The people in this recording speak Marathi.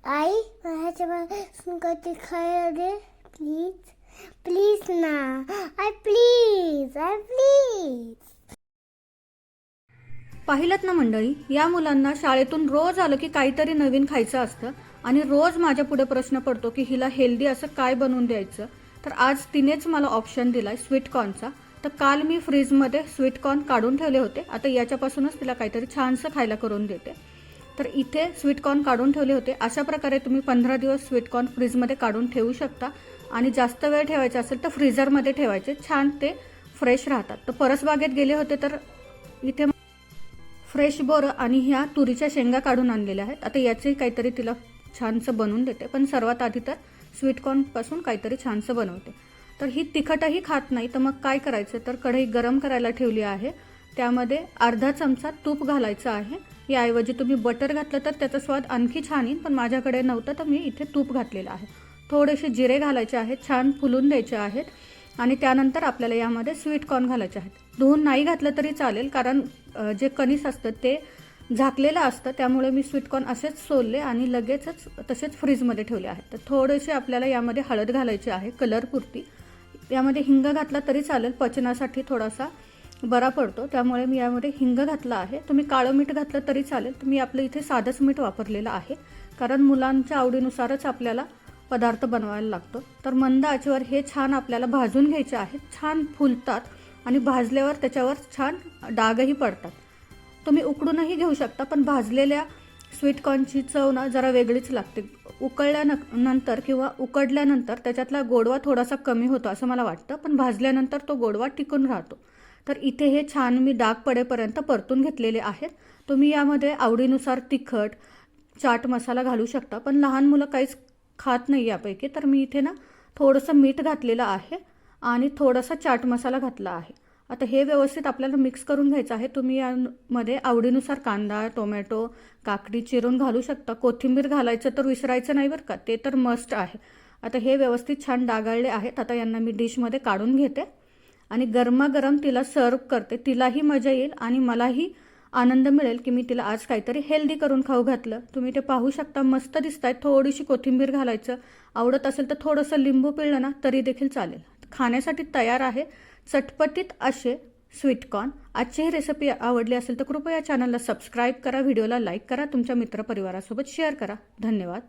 आई ह्याच्यापासून कधी खायला दे प्लीज प्लीज ना आय प्लीज पाहिलत ना मंडळी, या मुलांना शाळेतून रोज आलं की काहीतरी नवीन खायचं असतं आणि रोज माझ्या पुढे प्रश्न पडतो की हिला हेल्दी असं काय बनवून द्यायचं. तर आज तिनेच मला ऑप्शन दिलाय स्वीटकॉर्नचा. तर काल मी फ्रीजमध्ये स्वीटकॉर्न काढून ठेवले होते. आता याच्यापासूनच तिला काहीतरी छानसं खायला करून देते. तर इथे स्वीटकॉर्न काढून ठेवले होते. अशा प्रकारे तुम्ही 15 दिवस स्वीटकॉर्न फ्रीजमध्ये काढून ठेवू शकता आणि जास्त वेळ ठेवायचा असेल तर फ्रीझरमध्ये ठेवायचे, छान ते फ्रेश राहतात. तर परसबागेत गेले होते तर इथे फ्रेश बोरं आणि ह्या तुरीच्या शेंगा काढून आणलेल्या आहेत. आता याचे काहीतरी तिला छानसं बनवून देते, पण सर्वात आधी तर स्वीटकॉर्नपासून काहीतरी छानसं बनवते. तर ही तिखटही खात नाही, तर मग काय करायचं, तर कढई गरम करायला ठेवली आहे. त्यामध्ये अर्धा चमचा तूप घालायचं आहे. याऐवजी तुम्ही बटर घातलं तर त्याचा स्वाद आणखी छान येईल, पण माझ्याकडे नव्हतं तर मी इथे तूप घातलेलं आहे. थोडेसे जिरे घालायचे आहेत, छान फुलून द्यायचे आहेत आणि त्यानंतर आपल्याला यामध्ये स्वीटकॉर्न घालायचे आहेत. धुवून नाही घातलं तरी चालेल, कारण जे कणीस असतं ते झाकलेलं असतं, त्यामुळे मी स्वीटकॉर्न असेच सोलले आणि लगेचच तसेच फ्रीजमध्ये ठेवले आहेत. तर थोडेसे आपल्याला यामध्ये हळद घालायची आहे कलरपुरती. यामध्ये हिंग घातला तरी चालेल, पचनासाठी थोडासा बरा पडतो, त्यामुळे मी यामध्ये हिंग घातला आहे. तुम्ही काळं मीठ घातलं तरी चालेल. मी आपलं इथे साधंच मीठ वापरलेलं आहे, कारण मुलांच्या आवडीनुसारच आपल्याला पदार्थ बनवायला लागतो. तर मंद आचेवर हे छान आपल्याला भाजून घ्यायचे आहेत. छान फुलतात आणि भाजल्यावर त्याच्यावर छान डागही पडतात. तुम्ही उकडूनही घेऊ शकता, पण भाजलेल्या स्वीटकॉर्नची चव ना जरा वेगळीच लागते. उकळल्यानंतर किंवा उकडल्यानंतर त्याच्यातला गोडवा थोडासा कमी होतो असं मला वाटतं, पण भाजल्यानंतर तो गोडवा टिकून राहतो. तर इथे हे छान मी डाग पडेपर्यंत परतून घेतलेले आहेत. तुम्ही यामध्ये आवडीनुसार तिखट, चाट मसाला घालू शकता, पण लहान मुलं काहीच खात नाही यापैकी. तर मी इथे ना थोडंसं मीठ घातलेलं आहे आणि थोडासा चाट मसाला घातला आहे. आता हे व्यवस्थित आपल्याला मिक्स करून घ्यायचं आहे. तुम्ही यामध्ये आवडीनुसार कांदा, टोमॅटो, काकडी चिरून घालू शकता. कोथिंबीर घालायचं तर विसरायचं नाही बरं का, ते तर मस्ट आहे. आता हे व्यवस्थित छान डागाळले आहेत. आता यांना मी डिशमध्ये काढून घेते आणि गरमागरम तिला सर्व करते. तिलाही मजा येईल आणि मलाही आनंद मिळेल की मी तिला आज काहीतरी हेल्दी करून खाऊ घातलं. तुम्ही ते पाहू शकता, मस्त दिसत आहेत. थोडीशी कोथिंबीर घालायचं, आवडत असेल तर थोडंसं लिंबू पिळलं ना तरी देखील चालेल. खाण्यासाठी तयार आहे चटपटीत असे स्वीटकॉर्न. आजची ही रेसिपी आवडली असेल तर कृपया चॅनलला सबस्क्राईब करा, व्हिडिओला लाईक करा, तुमच्या मित्रपरिवारासोबत शेअर करा. धन्यवाद.